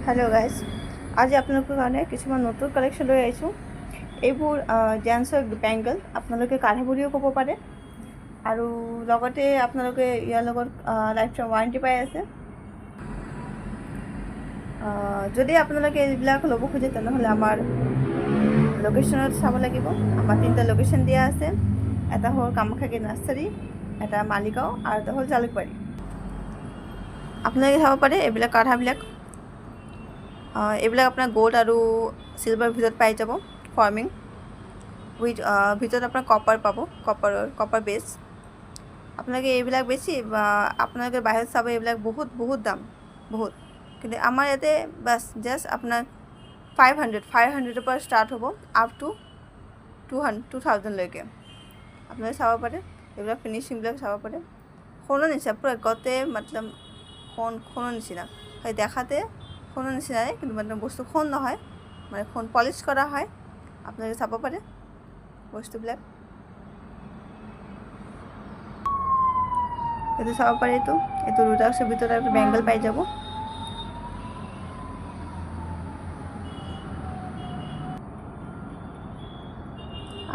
Hello guys, आज আপোনালোকৰ কাৰণে কিছুমান নতুন কালেকশ্যন লৈ আহিছোঁ। এইবোৰ জেন্টছৰ বেংগল আপোনালোকে কাঢ়ে বুলিও ক'ব পাৰে আৰু লগতে আপোনালোকে ইয়াৰ লগত লাইফ টাইম ৱাৰেণ্টি পাই আছে। যদি আপোনালোকে এইবিলাক ল'ব খোজে তেনেহ'লে আমাৰ লোকেশ্যনত চাব লাগিব। আমাৰ 3টা লোকেশ্যন দিয়া আছে। এটা হ'ল কামাখ্যাগেট নাৰ্চাৰী, এটা মালিগাঁও আৰু এটা হ'ল জালুকবাৰী। আপোনালোকে চাব পাৰে এইবিলাক কাঢ়াবিলাক। এইবিলাক আপোনাৰ গোল্ড আৰু চিলভাৰ ভিতৰত পাই যাব। ফৰ্মিং উইথ ভিতৰত আপোনাৰ কপাৰ পাব, কপাৰ বেছ। আপোনালোকে এইবিলাক বেছি আপোনালোকে বাহিৰত চাব এইবিলাক বহুত দাম, বহুত। কিন্তু আমাৰ ইয়াতে বাছ জাষ্ট আপোনাৰ 500ৰ পৰা ষ্টাৰ্ট হ'ব আপ টু 2000লৈকে। আপোনালোকে চাব পাৰে এইবিলাক ফিনিচিংবিলাক চাব পাৰে। সোণৰ নিচিনা পূৰা গোটেই মতলব সোণৰ নিচিনা হয়, দেখাতে সোণৰ নিচিনাই, কিন্তু মানে বস্তু সোণ নহয়, মানে সোণ পলিচ কৰা হয়। আপোনালোকে চাব পাৰে বস্তুবিলাক। এইটো চাব পাৰে, এইটো ৰুদ্ৰাক্ষৰ ভিতৰত এটা বেংগল পাই যাব।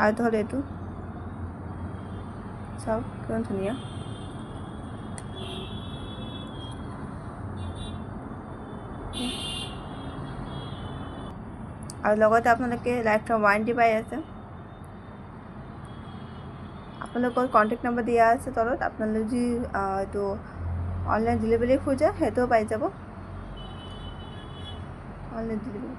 আৰু ধৰ এইটো চাওক কিমান ধুনীয়া। আৰু লগতে আপোনালোকে লাইফ টাইম ৱাৰেণ্টি পাই আছে। আপোনালোকৰ কণ্টেক্ট নম্বৰ দিয়া আছে তলত। আপোনালোকে যি এইটো অনলাইন ডেলিভাৰী খোজে সেইটোও পাই যাব। Online delivery